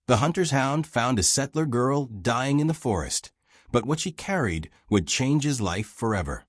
The hunter's hound found a settler girl dying in the forest, but what she carried would change his life forever.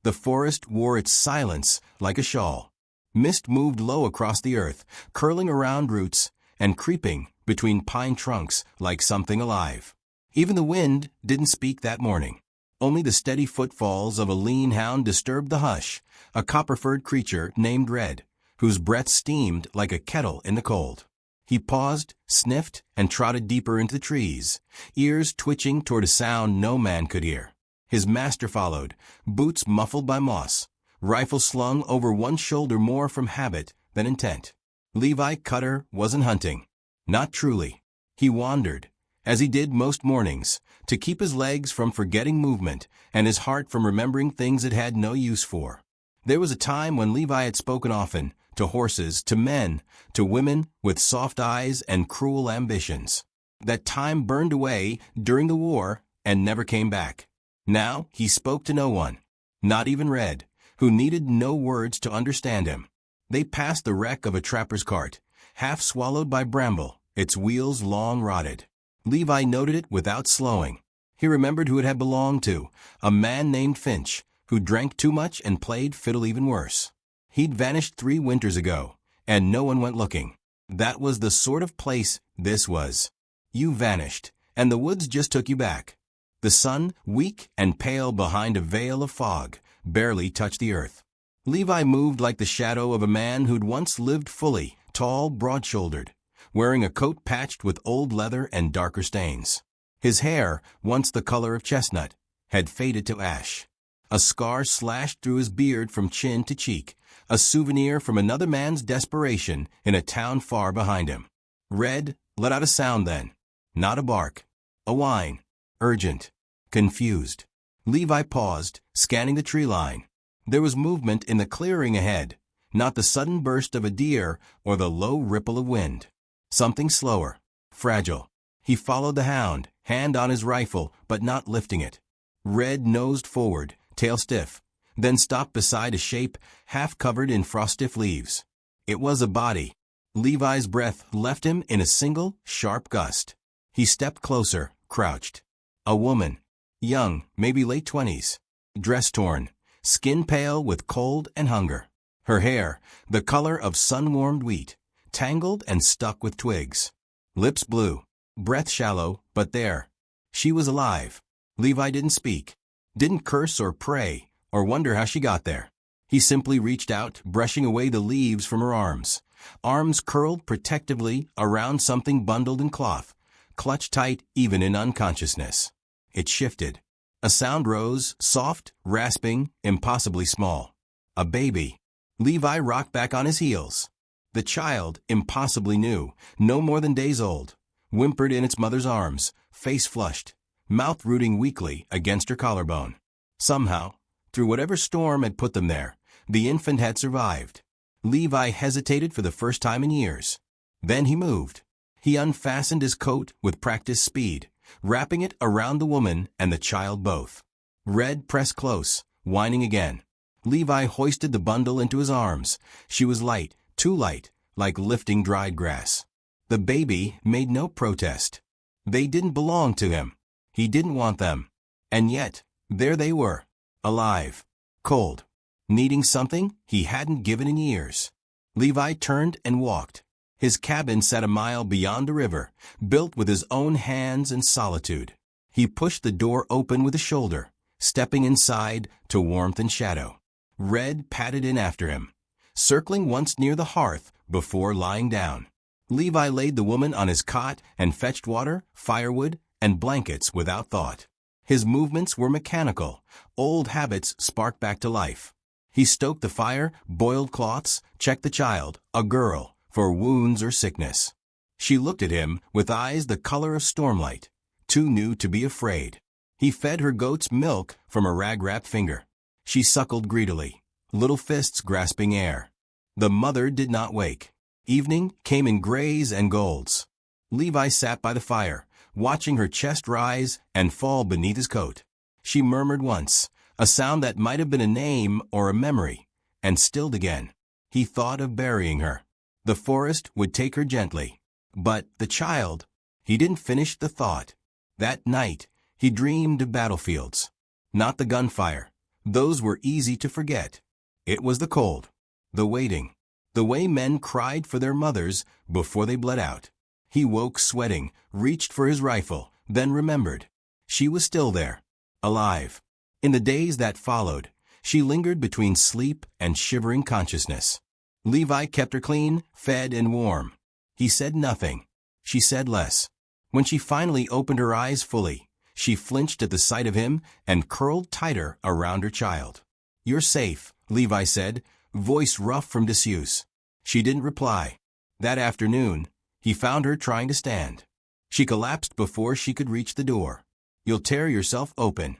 The forest wore its silence like a shawl. Mist moved low across the earth, curling around roots and creeping between pine trunks like something alive. Even the wind didn't speak that morning. Only the steady footfalls of a lean hound disturbed the hush, a copper-furred creature named Red, whose breath steamed like a kettle in the cold. He paused, sniffed, and trotted deeper into the trees, ears twitching toward a sound no man could hear. His master followed, boots muffled by moss, rifle slung over one shoulder more from habit than intent. Levi Cutter wasn't hunting. Not truly. He wandered, as he did most mornings, to keep his legs from forgetting movement and his heart from remembering things it had no use for. There was a time when Levi had spoken often, to horses, to men, to women with soft eyes and cruel ambitions. That time burned away during the war and never came back. Now he spoke to no one, not even Red, who needed no words to understand him. They passed the wreck of a trapper's cart, half swallowed by bramble, its wheels long rotted. Levi noted it without slowing. He remembered who it had belonged to, a man named Finch, who drank too much and played fiddle even worse. He'd vanished 3 winters ago, and no one went looking. That was the sort of place this was. You vanished, and the woods just took you back. The sun, weak and pale behind a veil of fog, barely touched the earth. Levi moved like the shadow of a man who'd once lived fully, tall, broad-shouldered, wearing a coat patched with old leather and darker stains. His hair, once the color of chestnut, had faded to ash. A scar slashed through his beard from chin to cheek, a souvenir from another man's desperation in a town far behind him. Red let out a sound then, not a bark, a whine, urgent, confused. Levi paused, scanning the tree line. There was movement in the clearing ahead, not the sudden burst of a deer or the low ripple of wind. Something slower, fragile. He followed the hound, hand on his rifle, but not lifting it. Red nosed forward, tail stiff, then stopped beside a shape half covered in frost-stiff leaves. It was a body. Levi's breath left him in a single, sharp gust. He stepped closer, crouched. A woman, young, maybe late 20s, dress torn, skin pale with cold and hunger. Her hair, the color of sun-warmed wheat, tangled and stuck with twigs. Lips blue, breath shallow, but there. She was alive. Levi didn't speak, didn't curse or pray, or wonder how she got there. He simply reached out, brushing away the leaves from her arms. Arms curled protectively around something bundled in cloth, clutched tight even in unconsciousness. It shifted. A sound rose, soft, rasping, impossibly small. A baby. Levi rocked back on his heels. The child, impossibly new, no more than days old, whimpered in its mother's arms, face flushed, mouth rooting weakly against her collarbone. Somehow, through whatever storm had put them there, the infant had survived. Levi hesitated for the first time in years. Then he moved. He unfastened his coat with practiced speed, wrapping it around the woman and the child both. Red pressed close, whining again. Levi hoisted the bundle into his arms. She was light, too light, like lifting dried grass. The baby made no protest. They didn't belong to him. He didn't want them. And yet, there they were, alive, cold, needing something he hadn't given in years. Levi turned and walked. His cabin sat a mile beyond the river, built with his own hands and solitude. He pushed the door open with a shoulder, stepping inside to warmth and shadow. Red padded in after him, circling once near the hearth before lying down. Levi laid the woman on his cot and fetched water, firewood, and blankets without thought. His movements were mechanical. Old habits sparked back to life. He stoked the fire, boiled cloths, checked the child, a girl, for wounds or sickness. She looked at him with eyes the color of stormlight, too new to be afraid. He fed her goat's milk from a rag-wrapped finger. She suckled greedily, little fists grasping air. The mother did not wake. Evening came in grays and golds. Levi sat by the fire, watching her chest rise and fall beneath his coat. She murmured once, a sound that might have been a name or a memory, and stilled again. He thought of burying her. The forest would take her gently. But the child, he didn't finish the thought. That night, he dreamed of battlefields. Not the gunfire. Those were easy to forget. It was the cold, the waiting, the way men cried for their mothers before they bled out. He woke sweating, reached for his rifle, then remembered. She was still there, alive. In the days that followed, she lingered between sleep and shivering consciousness. Levi kept her clean, fed, and warm. He said nothing. She said less. When she finally opened her eyes fully, she flinched at the sight of him and curled tighter around her child. "You're safe," Levi said, voice rough from disuse. She didn't reply. That afternoon, he found her trying to stand. She collapsed before she could reach the door. "You'll tear yourself open."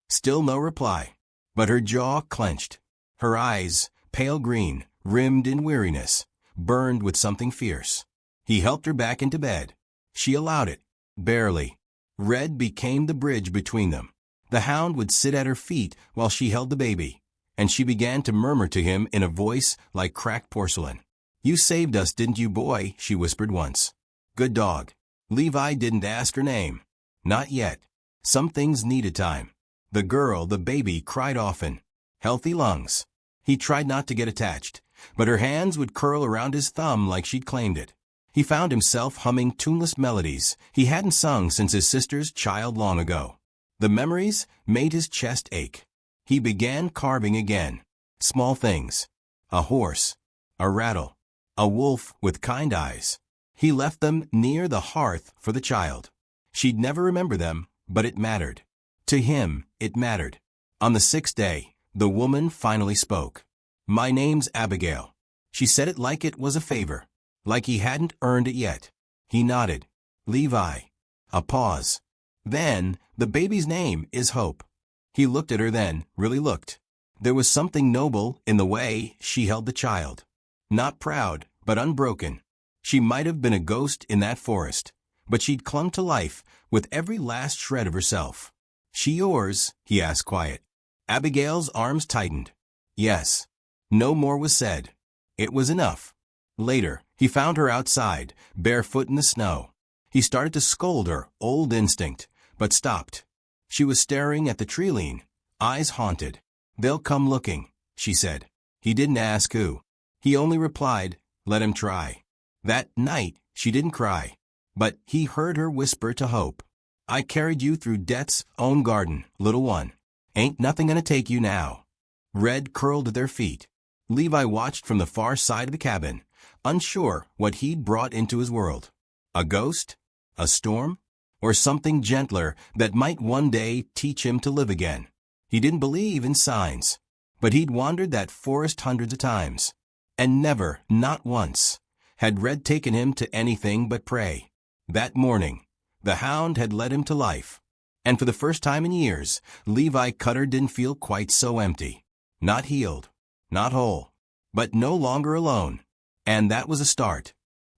Still no reply, but her jaw clenched. Her eyes, pale green, rimmed in weariness, burned with something fierce. He helped her back into bed. She allowed it, barely. Red became the bridge between them. The Hound would sit at her feet while she held the baby, and she began to murmur to him in a voice like cracked porcelain. "You saved us, didn't you, boy?" she whispered once. "Good dog." Levi didn't ask her name. Not yet. Some things needed time. The girl, the baby, cried often. Healthy lungs. He tried not to get attached, but her hands would curl around his thumb like she'd claimed it. He found himself humming tuneless melodies he hadn't sung since his sister's child long ago. The memories made his chest ache. He began carving again. Small things. A horse. A rattle. A wolf with kind eyes. He left them near the hearth for the child. She'd never remember them, but it mattered. To him, it mattered. On the 6th day, the woman finally spoke. "My name's Abigail." She said it like it was a favor, like he hadn't earned it yet. He nodded. "Levi." A pause. "Then, the baby's name is Hope." He looked at her then, really looked. There was something noble in the way she held the child. Not proud, but unbroken. She might have been a ghost in that forest, but she'd clung to life with every last shred of herself. "She yours?" he asked quiet. Abigail's arms tightened. Yes. No more was said. It was enough. Later, he found her outside, barefoot in the snow. He started to scold her, old instinct, but stopped. She was staring at the tree-line, eyes haunted. "They'll come looking," she said. He didn't ask who. He only replied, "Let him try." That night, she didn't cry, but he heard her whisper to Hope, "I carried you through death's own garden, little one. Ain't nothing gonna take you now." Red curled at their feet. Levi watched from the far side of the cabin, unsure what he'd brought into his world. A ghost? A storm? Or something gentler that might one day teach him to live again? He didn't believe in signs, but he'd wandered that forest hundreds of times, and never, not once, had Red taken him to anything but prey. That morning, the Hound had led him to life, and for the first time in years, Levi Cutter didn't feel quite so empty. Not healed, not whole, but no longer alone. And that was a start.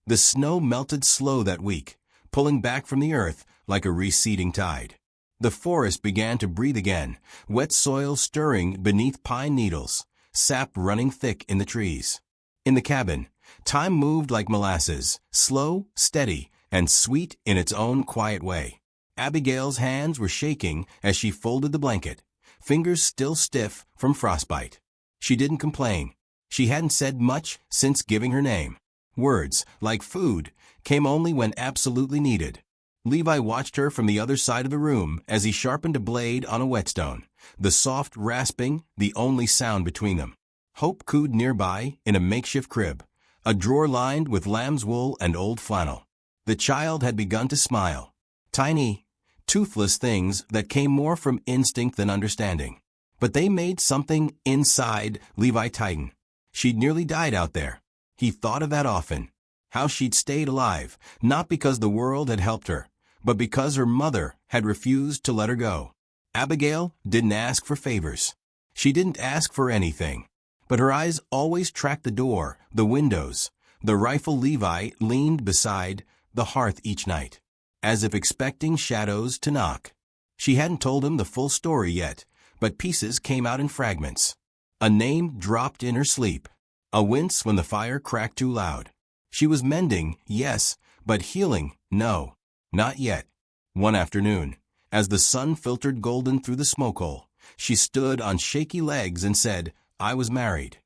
The snow melted slow that week, pulling back from the earth like a receding tide. The forest began to breathe again, wet soil stirring beneath pine needles, sap running thick in the trees. In the cabin, time moved like molasses, slow, steady, and sweet in its own quiet way. Abigail's hands were shaking as she folded the blanket, fingers still stiff from frostbite. She didn't complain. She hadn't said much since giving her name. Words, like food, came only when absolutely needed. Levi watched her from the other side of the room as he sharpened a blade on a whetstone, the soft rasping the only sound between them. Hope cooed nearby in a makeshift crib, a drawer lined with lamb's wool and old flannel. The child had begun to smile. Tiny, toothless things that came more from instinct than understanding. But they made something inside Levi tighten. She'd nearly died out there. He thought of that often. How she'd stayed alive, not because the world had helped her, but because her mother had refused to let her go. Abigail didn't ask for favors. She didn't ask for anything. But her eyes always tracked the door, the windows, the rifle Levi leaned beside the hearth each night, as if expecting shadows to knock. She hadn't told him the full story yet, but pieces came out in fragments. A name dropped in her sleep, a wince when the fire cracked too loud. She was mending, yes, But healing, no. Not yet. One afternoon, as the sun filtered golden through the smoke hole, she stood on shaky legs and said, "I was married."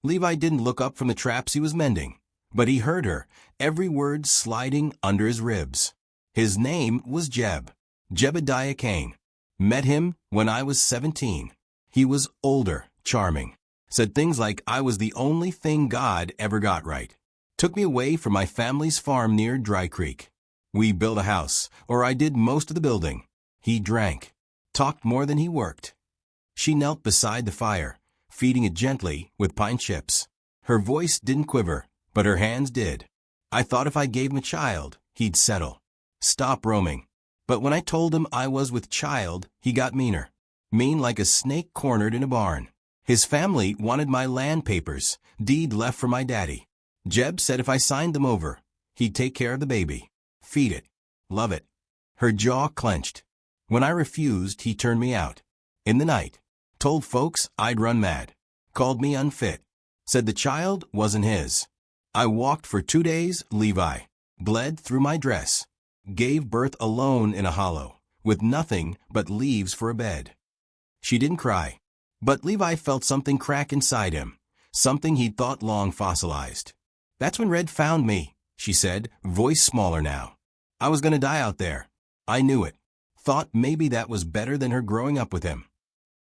Levi didn't look up from the traps he was mending, but he heard her, every word sliding under his ribs. His name was Jebediah Kane. Met him when I was 17. He was older, charming. Said things like I was the only thing God ever got right. Took me away from my family's farm near Dry Creek. We built a house, or I did most of the building. He drank, talked more than he worked. She knelt beside the fire, feeding it gently with pine chips. Her voice didn't quiver, but her hands did. I thought if I gave him a child, he'd settle. Stop roaming. But when I told him I was with child, he got meaner. Mean like a snake cornered in a barn. His family wanted my land papers, deed left for my daddy. Jeb said if I signed them over, he'd take care of the baby. Feed it. Love it. Her jaw clenched. When I refused, he turned me out. In the night. Told folks I'd run mad. Called me unfit. Said the child wasn't his. I walked for 2 days, Levi. Bled through my dress. Gave birth alone in a hollow, with nothing but leaves for a bed. She didn't cry. But Levi felt something crack inside him. Something he'd thought long fossilized. That's when Red found me, she said, voice smaller now. I was going to die out there. I knew it. Thought maybe that was better than her growing up with him.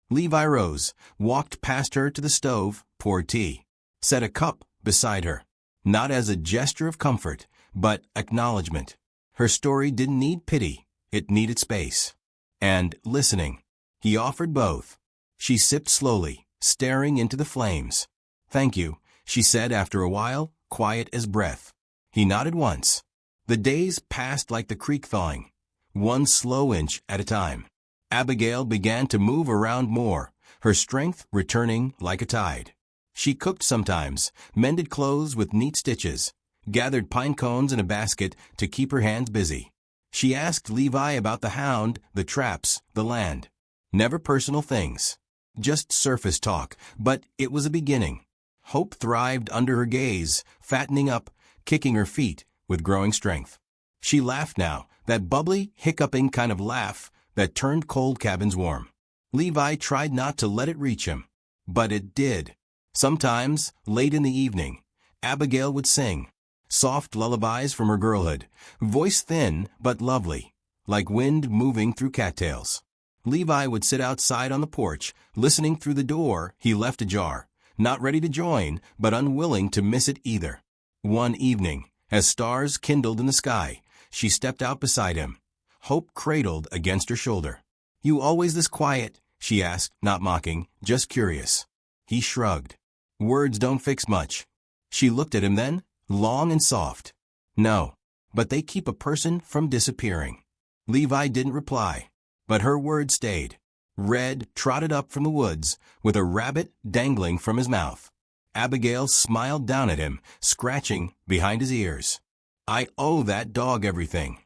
Levi rose, walked past her to the stove, poured tea. Set a cup beside her. Not as a gesture of comfort, but acknowledgement. Her story didn't need pity. It needed space. And listening. He offered both. She sipped slowly, staring into the flames. Thank you, she said after a while, quiet as breath. He nodded once. The days passed like the creek thawing, one slow inch at a time. Abigail began to move around more, her strength returning like a tide. She cooked sometimes, mended clothes with neat stitches, gathered pine cones in a basket to keep her hands busy. She asked Levi about the hound, the traps, the land. Never personal things. Just surface talk, but it was a beginning. Hope thrived under her gaze, fattening up, kicking her feet with growing strength. She laughed now, that bubbly, hiccuping kind of laugh that turned cold cabins warm. Levi tried not to let it reach him, but it did. Sometimes, late in the evening, Abigail would sing. Soft lullabies from her girlhood, voice thin but lovely, like wind moving through cattails. Levi would sit outside on the porch, listening through the door he left ajar, not ready to join, but unwilling to miss it either. One evening, as stars kindled in the sky, she stepped out beside him, hope cradled against her shoulder. "You always this quiet?" she asked, not mocking, just curious. He shrugged. "Words don't fix much." She looked at him then, long and soft. "No, but they keep a person from disappearing." Levi didn't reply, but her words stayed. Red trotted up from the woods, with a rabbit dangling from his mouth. Abigail smiled down at him, scratching behind his ears. "I owe that dog everything."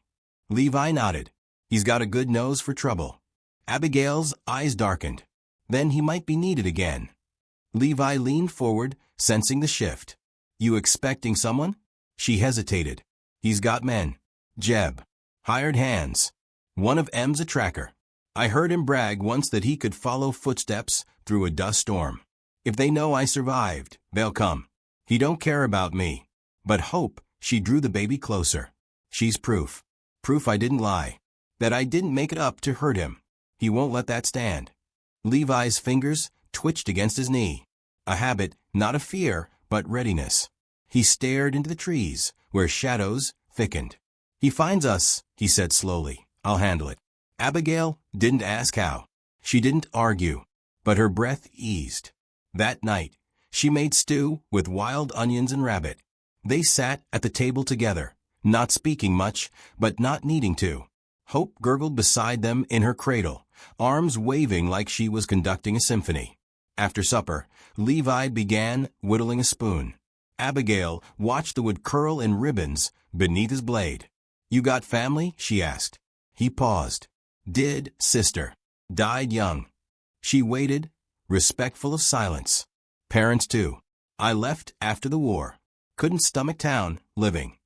Levi nodded. He's got a good nose for trouble. Abigail's eyes darkened. Then he might be needed again. Levi leaned forward, sensing the shift. "You expecting someone?" She hesitated. "He's got men. Jeb. Hired hands. One of M's a tracker. I heard him brag once that he could follow footsteps through a dust storm. If they know I survived, they'll come. He don't care about me. But Hope," she drew the baby closer. "She's proof. Proof I didn't lie. That I didn't make it up to hurt him. He won't let that stand." Levi's fingers twitched against his knee. A habit, not a fear, but readiness. He stared into the trees, where shadows thickened. "He finds us," he said slowly. "I'll handle it." Abigail didn't ask how. She didn't argue, but her breath eased. That night, she made stew with wild onions and rabbit. They sat at the table together, not speaking much, but not needing to. Hope gurgled beside them in her cradle, arms waving like she was conducting a symphony. After supper, Levi began whittling a spoon. Abigail watched the wood curl in ribbons beneath his blade. "You got family?" she asked. He paused. "Did, sister. Died young." She waited, respectful of silence. "Parents too. I left after the war. Couldn't stomach town, living."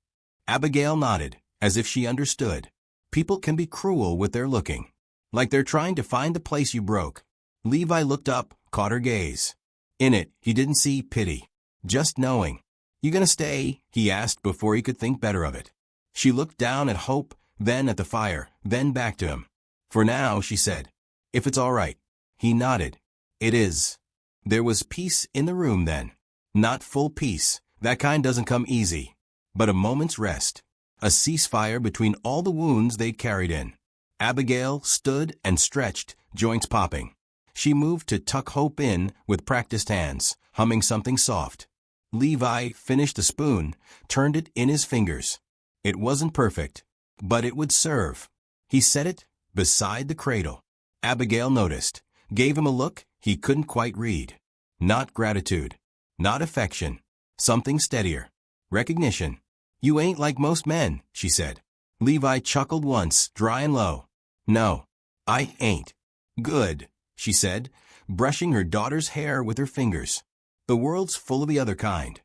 Abigail nodded, as if she understood. People can be cruel with their looking. Like they're trying to find the place you broke. Levi looked up, caught her gaze. In it, he didn't see pity. Just knowing. You gonna stay? He asked before he could think better of it. She looked down at Hope, then at the fire, then back to him. For now, she said. If it's all right. He nodded. It is. There was peace in the room then. Not full peace. That kind doesn't come easy. But a moment's rest. A ceasefire between all the wounds they'd carried in. Abigail stood and stretched, joints popping. She moved to tuck Hope in with practiced hands, humming something soft. Levi finished the spoon, turned it in his fingers. It wasn't perfect, but it would serve. He set it beside the cradle. Abigail noticed, gave him a look he couldn't quite read. Not gratitude, not affection, something steadier. Recognition. You ain't like most men, she said. Levi chuckled once, dry and low. No, I ain't. Good, she said, brushing her daughter's hair with her fingers. The world's full of the other kind.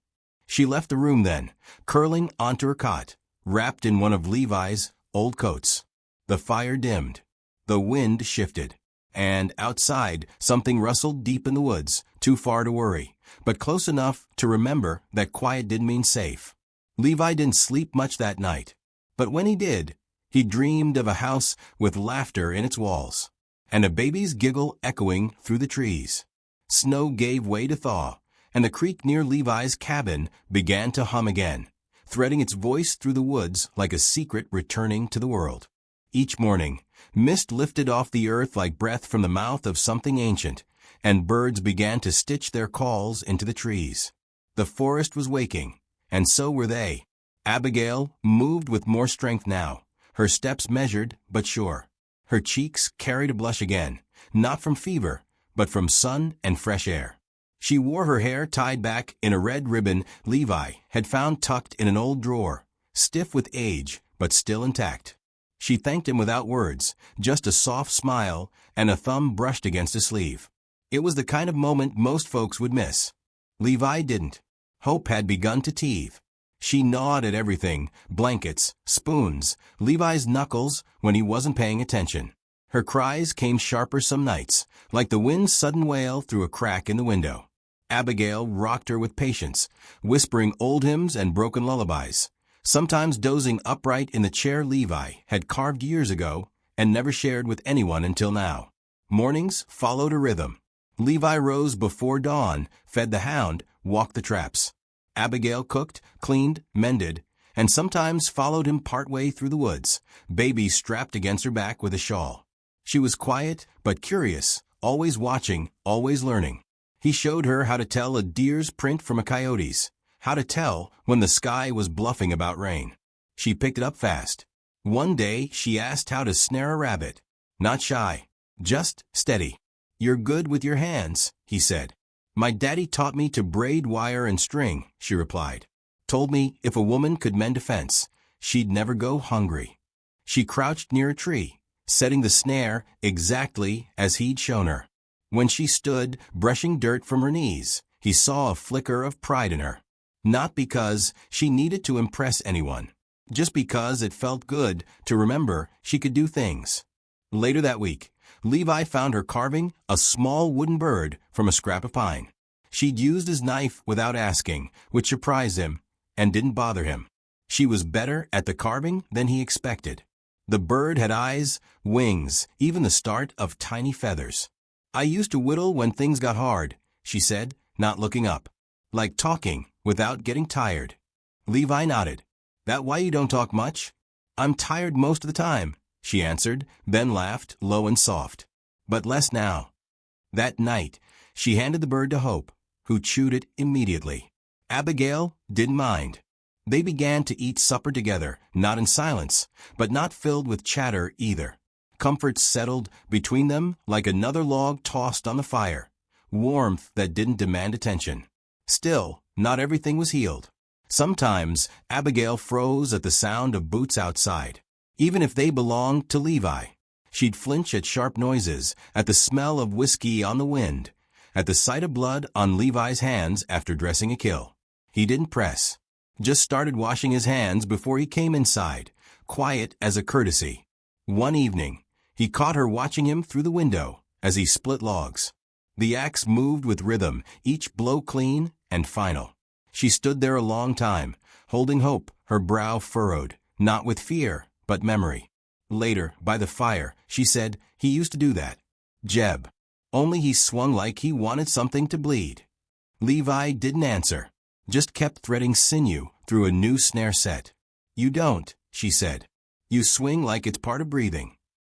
She left the room then, curling onto her cot, wrapped in one of Levi's old coats. The fire dimmed. The wind shifted. And outside, something rustled deep in the woods, too far to worry, but close enough to remember that quiet didn't mean safe. Levi didn't sleep much that night. But when he did, he dreamed of a house with laughter in its walls, and a baby's giggle echoing through the trees. Snow gave way to thaw, and the creek near Levi's cabin began to hum again, threading its voice through the woods like a secret returning to the world. Each morning, mist lifted off the earth like breath from the mouth of something ancient, and birds began to stitch their calls into the trees. The forest was waking, and so were they. Abigail moved with more strength now, her steps measured but sure. Her cheeks carried a blush again, not from fever, but from sun and fresh air. She wore her hair tied back in a red ribbon Levi had found tucked in an old drawer, stiff with age, but still intact. She thanked him without words, just a soft smile and a thumb brushed against a sleeve. It was the kind of moment most folks would miss. Levi didn't. Hope had begun to teethe. She gnawed at everything, blankets, spoons, Levi's knuckles when he wasn't paying attention. Her cries came sharper some nights, like the wind's sudden wail through a crack in the window. Abigail rocked her with patience, whispering old hymns and broken lullabies, sometimes dozing upright in the chair Levi had carved years ago and never shared with anyone until now. Mornings followed a rhythm. Levi rose before dawn, fed the hound, walked the traps. Abigail cooked, cleaned, mended, and sometimes followed him partway through the woods, baby strapped against her back with a shawl. She was quiet but curious, always watching, always learning. He showed her how to tell a deer's print from a coyote's, how to tell when the sky was bluffing about rain. She picked it up fast. One day she asked how to snare a rabbit. Not shy, just steady. You're good with your hands, he said. My daddy taught me to braid wire and string, she replied. Told me if a woman could mend a fence, she'd never go hungry. She crouched near a tree, setting the snare exactly as he'd shown her. When she stood, brushing dirt from her knees, he saw a flicker of pride in her. Not because she needed to impress anyone, just because it felt good to remember she could do things. Later that week, Levi found her carving a small wooden bird from a scrap of pine. She'd used his knife without asking, which surprised him and didn't bother him. She was better at the carving than he expected. The bird had eyes, wings, even the start of tiny feathers. I used to whittle when things got hard, she said, not looking up. Like talking, without getting tired. Levi nodded. That why you don't talk much? I'm tired most of the time, she answered, then laughed, low and soft. But less now. That night, she handed the bird to Hope, who chewed it immediately. Abigail didn't mind. They began to eat supper together, not in silence, but not filled with chatter either. Comfort settled between them like another log tossed on the fire, warmth that didn't demand attention. Still, not everything was healed. Sometimes Abigail froze at the sound of boots outside, even if they belonged to Levi. She'd flinch at sharp noises, at the smell of whiskey on the wind, at the sight of blood on Levi's hands after dressing a kill. He didn't press, Just started washing his hands before he came inside, quiet as a courtesy. One evening, he caught her watching him through the window as he split logs. The axe moved with rhythm, each blow clean and final. She stood there a long time, holding hope, her brow furrowed, not with fear, but memory. Later, by the fire, she said, "He used to do that. Jeb. Only he swung like he wanted something to bleed." Levi didn't answer, just kept threading sinew through a new snare set. "You don't," she said. "You swing like it's part of breathing."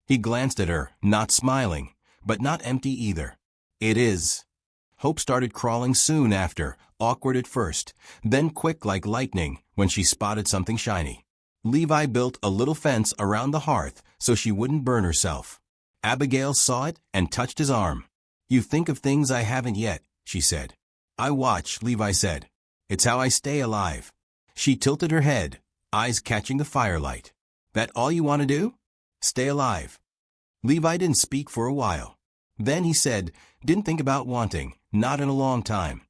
He glanced at her, not smiling, but not empty either. "It is." Hope started crawling soon after, awkward at first, then quick like lightning when she spotted something shiny. Levi built a little fence around the hearth so she wouldn't burn herself. Abigail saw it and touched his arm. "You think of things I haven't yet," she said. "I watch," Levi said. "It's how I stay alive." She tilted her head, eyes catching the firelight. "That all you want to do? Stay alive?" Levi didn't speak for a while. Then he said, "Didn't think about wanting, not in a long time."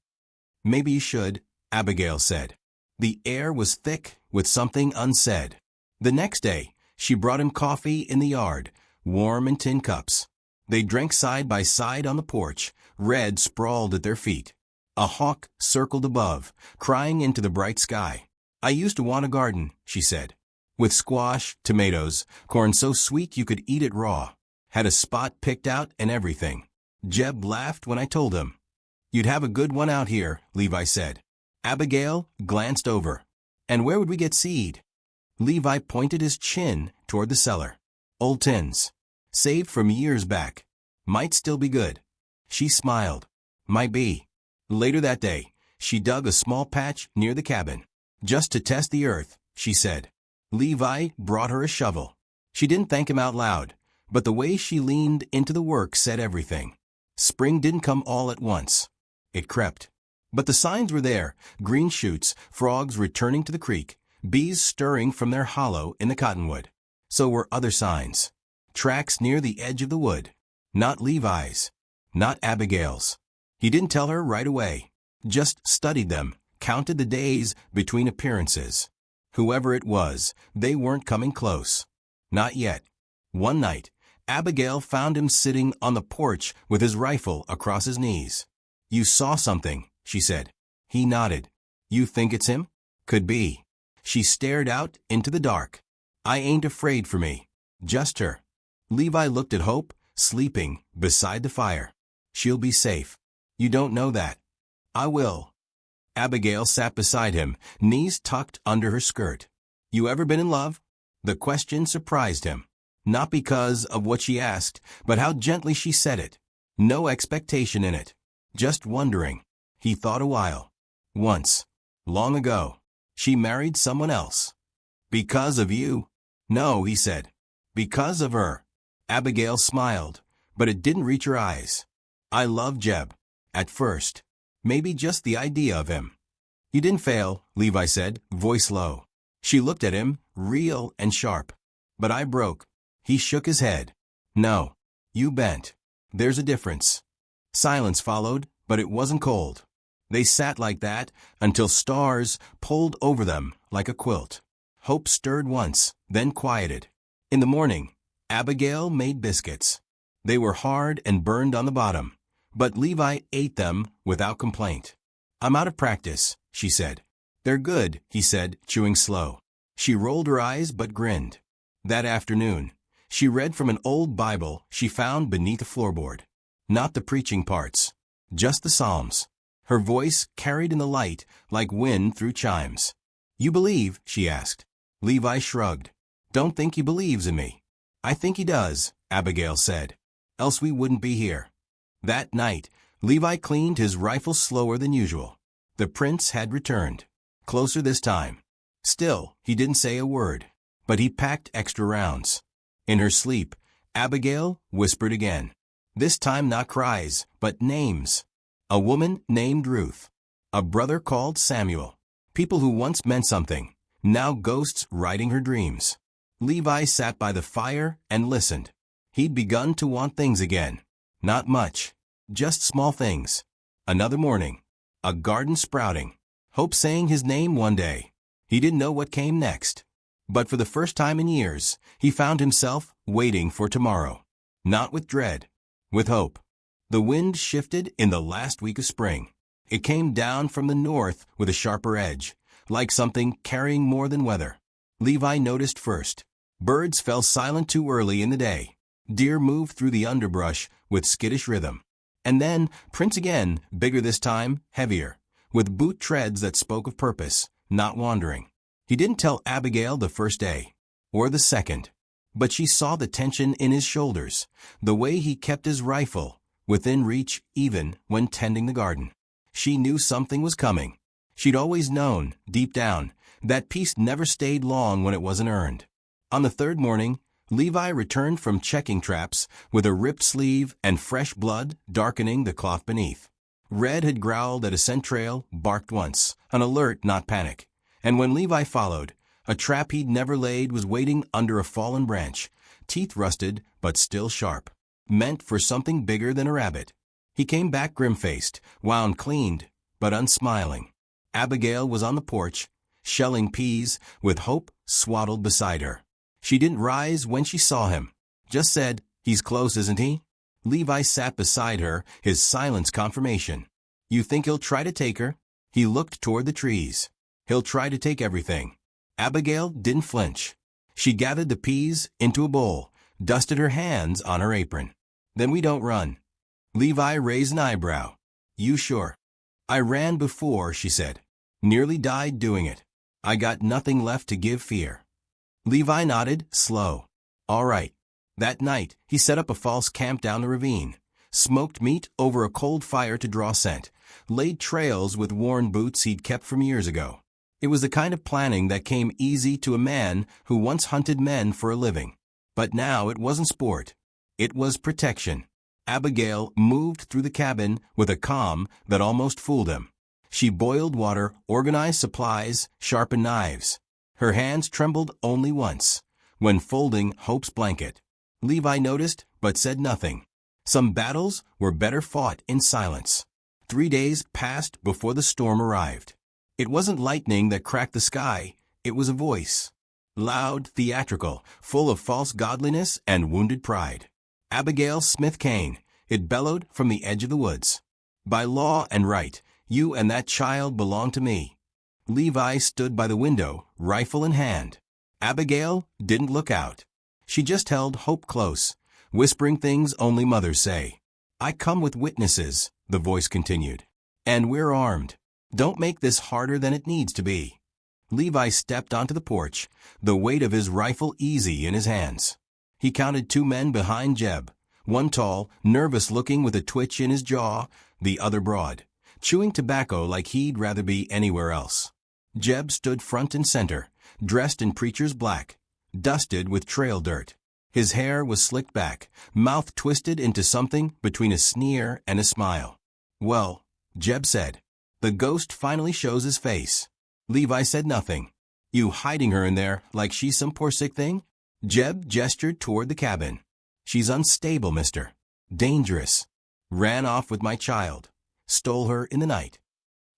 "Maybe you should," Abigail said. The air was thick with something unsaid. The next day, she brought him coffee in the yard, warm in tin cups. They drank side by side on the porch, red sprawled at their feet. A hawk circled above, crying into the bright sky. "I used to want a garden," she said, "with squash, tomatoes, corn so sweet you could eat it raw. Had a spot picked out and everything." Jeb laughed when I told him. "You'd have a good one out here," Levi said. Abigail glanced over. "And where would we get seed?" Levi pointed his chin toward the cellar. "Old tins. Saved from years back. Might still be good." She smiled. "Might be." Later that day, she dug a small patch near the cabin. "Just to test the earth," she said. Levi brought her a shovel. She didn't thank him out loud, but the way she leaned into the work said everything. Spring didn't come all at once. It crept. But the signs were there, green shoots, frogs returning to the creek, bees stirring from their hollow in the cottonwood. So were other signs. Tracks near the edge of the wood. Not Levi's. Not Abigail's. He didn't tell her right away. Just studied them, counted the days between appearances. Whoever it was, they weren't coming close. Not yet. One night, Abigail found him sitting on the porch with his rifle across his knees. "You saw something," she said. He nodded. "You think it's him?" "Could be." She stared out into the dark. "I ain't afraid for me. Just her." Levi looked at Hope, sleeping beside the fire. "She'll be safe." "You don't know that." "I will." Abigail sat beside him, knees tucked under her skirt. "You ever been in love?" The question surprised him. Not because of what she asked, but how gently she said it. No expectation in it. Just wondering. He thought a while. "Once. Long ago. She married someone else." "Because of you?" "No," he said. "Because of her." Abigail smiled, but it didn't reach her eyes. "I loved Jeb. At first. Maybe just the idea of him." "You didn't fail," Levi said, voice low. She looked at him, real and sharp. "But I broke." He shook his head. "No. You bent. There's a difference." Silence followed, but it wasn't cold. They sat like that until stars pulled over them like a quilt. Hope stirred once, then quieted. In the morning, Abigail made biscuits. They were hard and burned on the bottom, but Levi ate them without complaint. "I'm out of practice," she said. "They're good," he said, chewing slow. She rolled her eyes but grinned. That afternoon, she read from an old Bible she found beneath the floorboard. Not the preaching parts, just the Psalms. Her voice carried in the light like wind through chimes. "You believe?" she asked. Levi shrugged. "Don't think he believes in me." "I think he does," Abigail said. "Else we wouldn't be here." That night, Levi cleaned his rifle slower than usual. The prince had returned. Closer this time. Still, he didn't say a word, but he packed extra rounds. In her sleep, Abigail whispered again. This time not cries, but names. A woman named Ruth. A brother called Samuel. People who once meant something, now ghosts riding her dreams. Levi sat by the fire and listened. He'd begun to want things again. Not much. Just small things. Another morning. A garden sprouting. Hope saying his name one day. He didn't know what came next. But for the first time in years, he found himself waiting for tomorrow. Not with dread, with hope. The wind shifted in the last week of spring. It came down from the north with a sharper edge, like something carrying more than weather. Levi noticed first. Birds fell silent too early in the day. Deer moved through the underbrush with skittish rhythm. And then, prints again, bigger this time, heavier, with boot treads that spoke of purpose, not wandering. He didn't tell Abigail the first day, or the second, but she saw the tension in his shoulders, the way he kept his rifle within reach even when tending the garden. She knew something was coming. She'd always known, deep down, that peace never stayed long when it wasn't earned. On the third morning, Levi returned from checking traps with a ripped sleeve and fresh blood darkening the cloth beneath. Red had growled at a scent trail, barked once, an alert, not panic. And when Levi followed, a trap he'd never laid was waiting under a fallen branch, teeth rusted but still sharp, meant for something bigger than a rabbit. He came back grim-faced, wound cleaned, but unsmiling. Abigail was on the porch, shelling peas, with hope swaddled beside her. She didn't rise when she saw him, just said, "He's close, isn't he?" Levi sat beside her, his silence confirmation. "You think he'll try to take her?" He looked toward the trees. "He'll try to take everything." Abigail didn't flinch. She gathered the peas into a bowl, dusted her hands on her apron. "Then we don't run." Levi raised an eyebrow. "You sure?" "I ran before," she said. "Nearly died doing it. I got nothing left to give fear." Levi nodded, slow. "All right." That night, he set up a false camp down the ravine, smoked meat over a cold fire to draw scent, laid trails with worn boots he'd kept from years ago. It was the kind of planning that came easy to a man who once hunted men for a living. But now it wasn't sport. It was protection. Abigail moved through the cabin with a calm that almost fooled him. She boiled water, organized supplies, sharpened knives. Her hands trembled only once, when folding Hope's blanket. Levi noticed, but said nothing. Some battles were better fought in silence. 3 days passed before the storm arrived. It wasn't lightning that cracked the sky, it was a voice. Loud, theatrical, full of false godliness and wounded pride. Abigail Smith Kane, it bellowed from the edge of the woods. "By law and right, you and that child belong to me." Levi stood by the window, rifle in hand. Abigail didn't look out. She just held Hope close, whispering things only mothers say. "I come with witnesses," the voice continued. "And we're armed. Don't make this harder than it needs to be." Levi stepped onto the porch, the weight of his rifle easy in his hands. He counted 2 men behind Jeb, one tall, nervous-looking with a twitch in his jaw, the other broad, chewing tobacco like he'd rather be anywhere else. Jeb stood front and center, dressed in preacher's black, dusted with trail dirt. His hair was slicked back, mouth twisted into something between a sneer and a smile. "Well," Jeb said, "the ghost finally shows his face." Levi said nothing. "You hiding her in there like she's some poor sick thing?" Jeb gestured toward the cabin. "She's unstable, mister. Dangerous. Ran off with my child. Stole her in the night."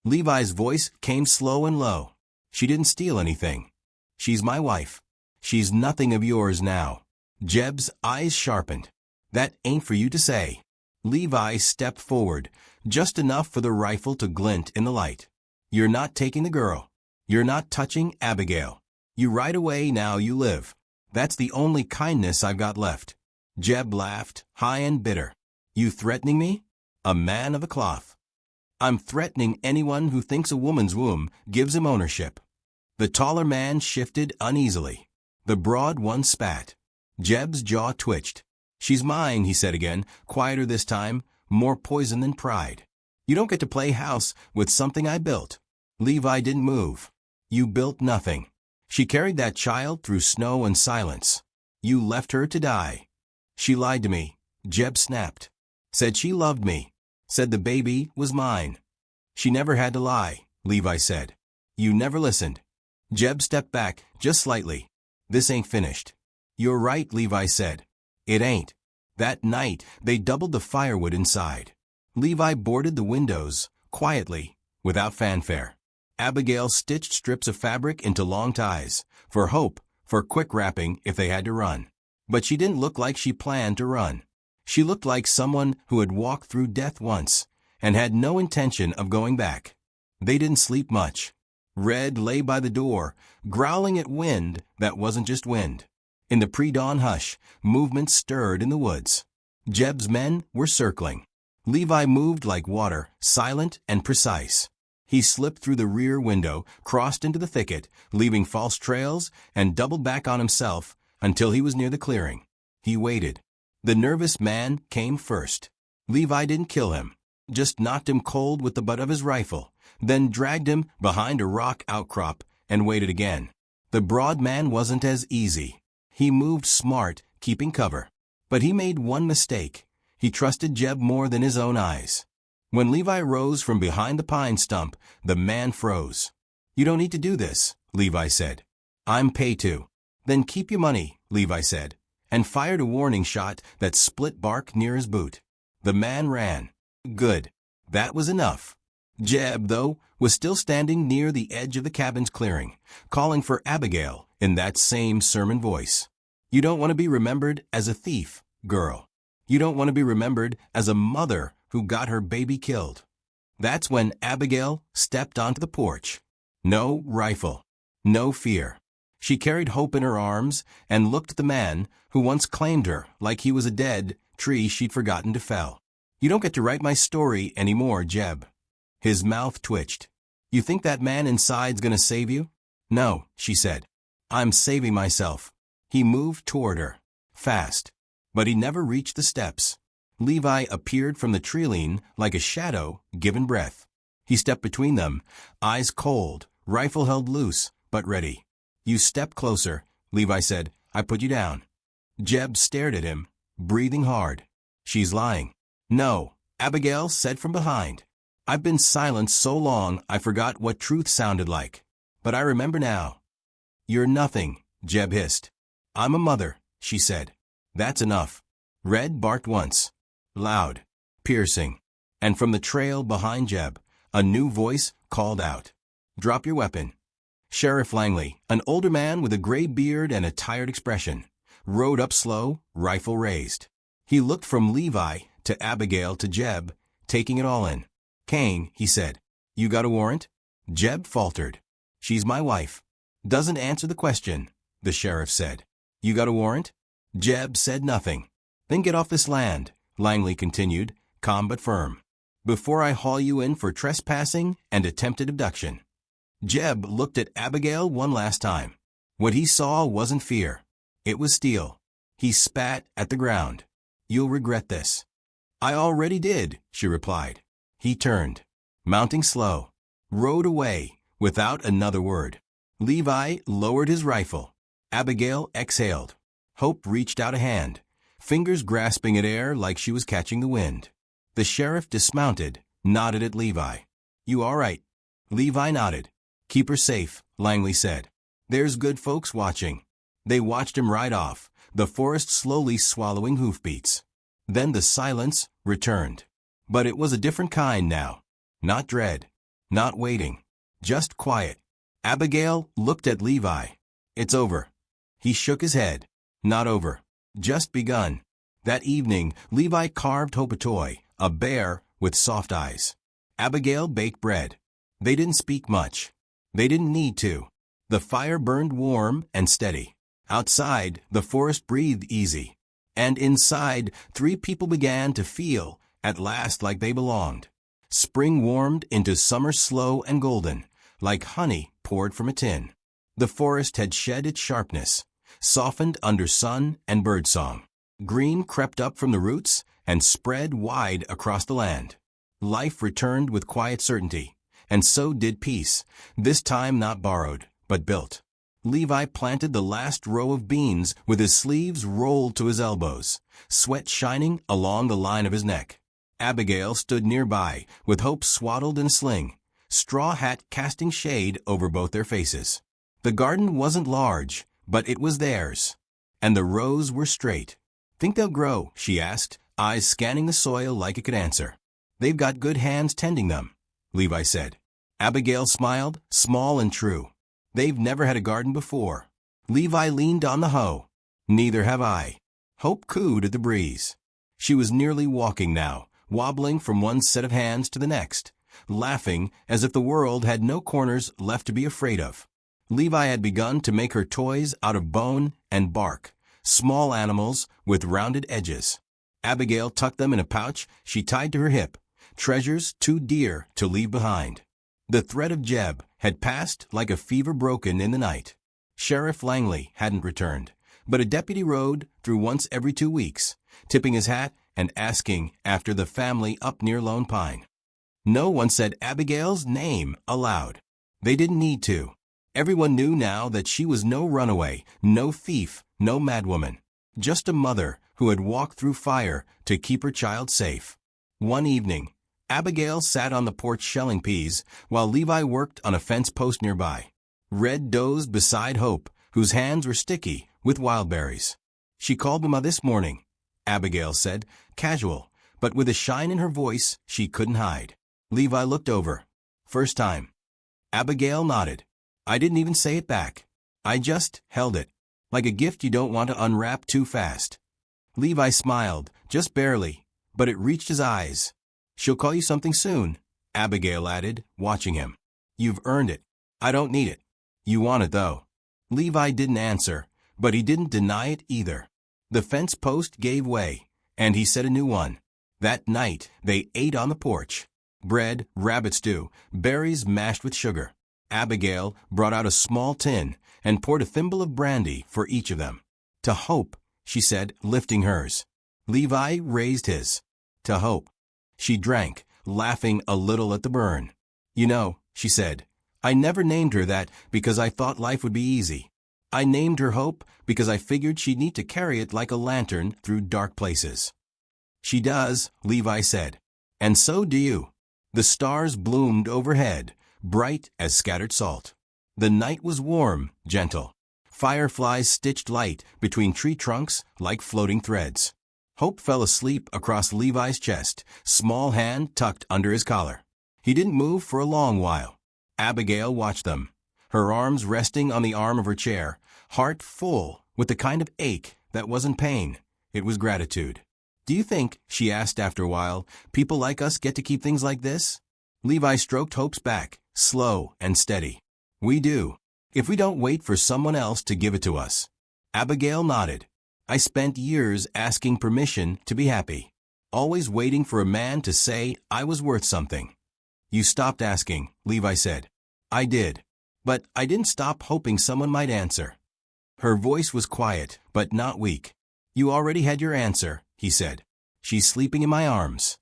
Levi's voice came slow and low. "She didn't steal anything. She's my wife. She's nothing of yours now." Jeb's eyes sharpened. "That ain't for you to say." Levi stepped forward, just enough for the rifle to glint in the light. "You're not taking the girl. You're not touching Abigail. You ride away now you live. That's the only kindness I've got left." Jeb laughed, high and bitter. "You threatening me? A man of the cloth." "I'm threatening anyone who thinks a woman's womb gives him ownership." The taller man shifted uneasily. The broad one spat. Jeb's jaw twitched. "She's mine," he said again, quieter this time, more poison than pride. "You don't get to play house with something I built." Levi didn't move. "You built nothing. She carried that child through snow and silence. You left her to die." "She lied to me," Jeb snapped. "Said she loved me. Said the baby was mine." "She never had to lie," Levi said. "You never listened." Jeb stepped back, just slightly. "This ain't finished." "You're right," Levi said. "It ain't." That night, they doubled the firewood inside. Levi boarded the windows, quietly, without fanfare. Abigail stitched strips of fabric into long ties, for hope, for quick wrapping if they had to run. But she didn't look like she planned to run. She looked like someone who had walked through death once, and had no intention of going back. They didn't sleep much. Red lay by the door, growling at wind that wasn't just wind. In the pre-dawn hush, movement stirred in the woods. Jeb's men were circling. Levi moved like water, silent and precise. He slipped through the rear window, crossed into the thicket, leaving false trails, and doubled back on himself until he was near the clearing. He waited. The nervous man came first. Levi didn't kill him, just knocked him cold with the butt of his rifle, then dragged him behind a rock outcrop and waited again. The broad man wasn't as easy. He moved smart, keeping cover. But he made one mistake. He trusted Jeb more than his own eyes. When Levi rose from behind the pine stump, the man froze. "You don't need to do this," Levi said. "I'm paid to." "Then keep your money," Levi said, and fired a warning shot that split bark near his boot. The man ran. Good. That was enough. Jeb, though, was still standing near the edge of the cabin's clearing, calling for Abigail in that same sermon voice. "You don't want to be remembered as a thief, girl. You don't want to be remembered as a mother who got her baby killed." That's when Abigail stepped onto the porch. No rifle. No fear. She carried hope in her arms and looked at the man who once claimed her like he was a dead tree she'd forgotten to fell. "You don't get to write my story anymore, Jeb." His mouth twitched. "You think that man inside's gonna save you?" "No," she said. "I'm saving myself." He moved toward her. Fast. But he never reached the steps. Levi appeared from the tree-line like a shadow given breath. He stepped between them, eyes cold, rifle held loose, but ready. "You step closer," Levi said. "I put you down." Jeb stared at him, breathing hard. "She's lying." "No," Abigail said from behind. "I've been silent so long I forgot what truth sounded like. But I remember now." "You're nothing," Jeb hissed. "I'm a mother," she said. "That's enough." Red barked once. Loud. Piercing. And from the trail behind Jeb, a new voice called out. "Drop your weapon." Sheriff Langley, an older man with a gray beard and a tired expression, rode up slow, rifle raised. He looked from Levi to Abigail to Jeb, taking it all in. "Kane," he said, "you got a warrant?" Jeb faltered. "She's my wife." "Doesn't answer the question," the sheriff said. "You got a warrant?" Jeb said nothing. "Then get off this land," Langley continued, calm but firm, "before I haul you in for trespassing and attempted abduction." Jeb looked at Abigail one last time. What he saw wasn't fear. It was steel. He spat at the ground. "You'll regret this." "I already did," she replied. He turned, mounting slow, rode away without another word. Levi lowered his rifle. Abigail exhaled. Hope reached out a hand, fingers grasping at air like she was catching the wind. The sheriff dismounted, nodded at Levi. "You all right?" Levi nodded. "Keep her safe," Langley said. "There's good folks watching." They watched him ride off, the forest slowly swallowing hoofbeats. Then the silence returned. But it was a different kind now. Not dread. Not waiting. Just quiet. Abigail looked at Levi. "It's over." He shook his head. "Not over. Just begun." That evening, Levi carved Hope a toy, a bear with soft eyes. Abigail baked bread. They didn't speak much. They didn't need to. The fire burned warm and steady. Outside, the forest breathed easy. And inside, 3 people began to feel, at last, like they belonged. Spring warmed into summer slow and golden, like honey poured from a tin. The forest had shed its sharpness, softened under sun and birdsong. Green crept up from the roots and spread wide across the land. Life returned with quiet certainty, and so did peace, this time not borrowed, but built. Levi planted the last row of beans with his sleeves rolled to his elbows, sweat shining along the line of his neck. Abigail stood nearby, with Hope swaddled in a sling, straw hat casting shade over both their faces. The garden wasn't large, but it was theirs, and the rows were straight. "Think they'll grow?" she asked, eyes scanning the soil like it could answer. "They've got good hands tending them," Levi said. Abigail smiled, small and true. They've never had a garden before. Levi leaned on the hoe. Neither have I. Hope cooed at the breeze. She was nearly walking now, wobbling from one set of hands to the next, laughing as if the world had no corners left to be afraid of. Levi had begun to make her toys out of bone and bark, small animals with rounded edges. Abigail tucked them in a pouch she tied to her hip, treasures too dear to leave behind. The threat of Jeb had passed like a fever broken in the night. Sheriff Langley hadn't returned, but a deputy rode through once every 2 weeks, tipping his hat and asking after the family up near Lone Pine. No one said Abigail's name aloud. They didn't need to. Everyone knew now that she was no runaway, no thief, no madwoman, just a mother who had walked through fire to keep her child safe. One evening, Abigail sat on the porch shelling peas while Levi worked on a fence post nearby. Red dozed beside Hope, whose hands were sticky with wildberries. She called Mama this morning, Abigail said, casual, but with a shine in her voice she couldn't hide. Levi looked over. First time. Abigail nodded. I didn't even say it back. I just held it, like a gift you don't want to unwrap too fast. Levi smiled, just barely, but it reached his eyes. She'll call you something soon, Abigail added, watching him. You've earned it. I don't need it. You want it, though. Levi didn't answer, but he didn't deny it either. The fence post gave way, and he set a new one. That night, they ate on the porch. Bread, rabbit stew, berries mashed with sugar. Abigail brought out a small tin and poured a thimble of brandy for each of them. To Hope, she said, lifting hers. Levi raised his. To Hope. She drank, laughing a little at the burn. You know, she said, I never named her that because I thought life would be easy. I named her Hope because I figured she'd need to carry it like a lantern through dark places. She does, Levi said. And so do you. The stars bloomed overhead, bright as scattered salt. The night was warm, gentle. Fireflies stitched light between tree trunks like floating threads. Hope fell asleep across Levi's chest, small hand tucked under his collar. He didn't move for a long while. Abigail watched them, her arms resting on the arm of her chair, heart full with the kind of ache that wasn't pain, it was gratitude. Do you think, she asked after a while, people like us get to keep things like this? Levi stroked Hope's back, slow and steady. We do, if we don't wait for someone else to give it to us. Abigail nodded. I spent years asking permission to be happy, always waiting for a man to say I was worth something. You stopped asking, Levi said. I did, but I didn't stop hoping someone might answer. Her voice was quiet, but not weak. You already had your answer, he said. She's sleeping in my arms.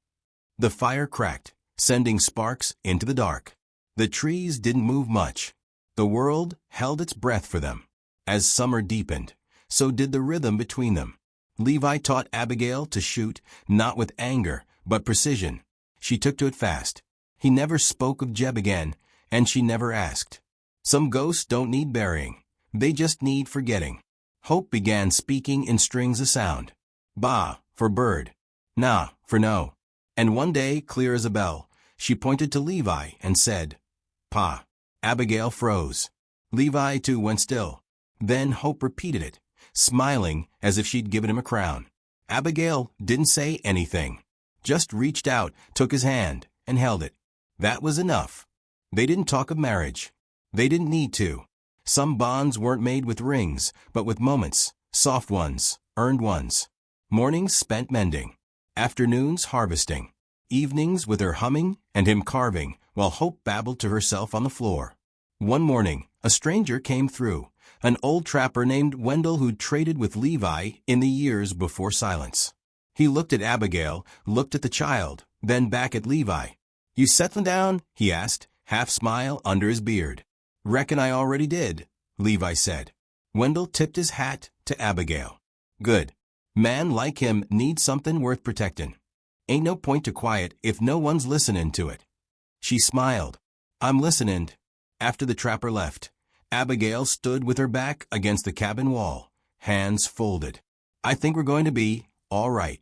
The fire cracked, sending sparks into the dark. The trees didn't move much. The world held its breath for them. As summer deepened, so did the rhythm between them. Levi taught Abigail to shoot, not with anger, but precision. She took to it fast. He never spoke of Jeb again, and she never asked. Some ghosts don't need burying. They just need forgetting. Hope began speaking in strings of sound. Ba, for bird. Na, for no. And one day, clear as a bell, she pointed to Levi and said, Pa. Abigail froze. Levi, too, went still. Then Hope repeated it, smiling as if she'd given him a crown. Abigail didn't say anything, just reached out, took his hand, and held it. That was enough. They didn't talk of marriage. They didn't need to. Some bonds weren't made with rings, but with moments, soft ones, earned ones. Mornings spent mending. Afternoons harvesting. Evenings with her humming and him carving, while Hope babbled to herself on the floor. One morning, a stranger came through, an old trapper named Wendell who'd traded with Levi in the years before silence. He looked at Abigail, looked at the child, then back at Levi. You settling down? He asked, half smile under his beard. Reckon I already did, Levi said. Wendell tipped his hat to Abigail. Good. Man like him needs something worth protectin'. Ain't no point to quiet if no one's listenin' to it. She smiled. I'm listenin'. After the trapper left, Abigail stood with her back against the cabin wall, hands folded. I think we're going to be all right.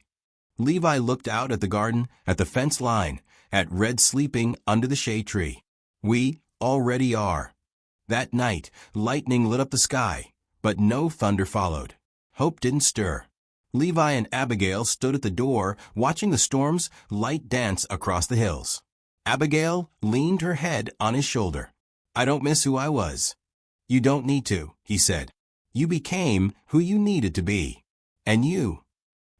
Levi looked out at the garden, at the fence line, at Red sleeping under the shade tree. We already are. That night, lightning lit up the sky, but no thunder followed. Hope didn't stir. Levi and Abigail stood at the door, watching the storm's light dance across the hills. Abigail leaned her head on his shoulder. "I don't miss who I was." "You don't need to," he said. "You became who you needed to be. And you."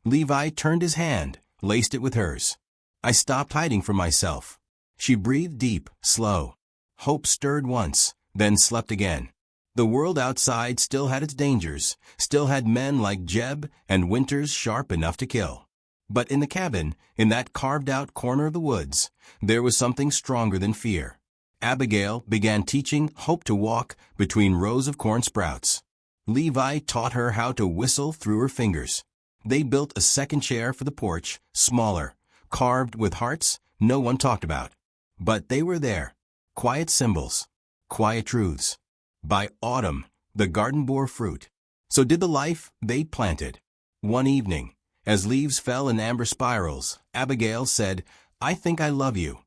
Levi turned his hand, laced it with hers. "I stopped hiding from myself." She breathed deep, slow. Hope stirred once, then slept again. The world outside still had its dangers, still had men like Jeb and winters sharp enough to kill. But in the cabin, in that carved-out corner of the woods, there was something stronger than fear. Abigail began teaching Hope to walk between rows of corn sprouts. Levi taught her how to whistle through her fingers. They built a second chair for the porch, smaller, carved with hearts no one talked about. But they were there, quiet symbols, quiet truths. By autumn, the garden bore fruit. So did the life they planted. One evening, as leaves fell in amber spirals, Abigail said, "I think I love you."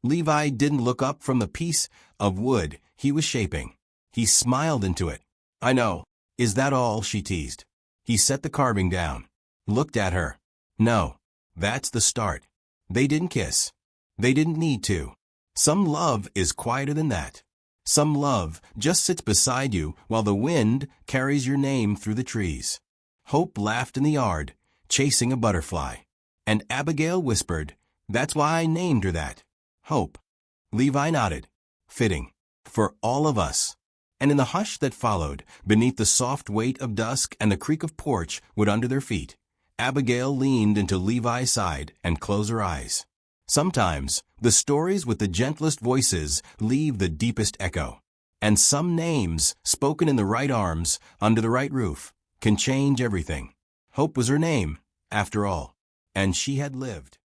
Levi didn't look up from the piece of wood he was shaping. He smiled into it. "I know. Is that all?" she teased. He set the carving down, looked at her. "No, that's the start." They didn't kiss. They didn't need to. Some love is quieter than that. Some love just sits beside you while the wind carries your name through the trees. Hope laughed in the yard, chasing a butterfly. And Abigail whispered, "That's why I named her that. Hope." Levi nodded. Fitting. For all of us. And in the hush that followed, beneath the soft weight of dusk and the creak of porch wood under their feet, Abigail leaned into Levi's side and closed her eyes. Sometimes, the stories with the gentlest voices leave the deepest echo. And some names, spoken in the right arms, under the right roof, can change everything. Hope was her name, after all. And she had lived.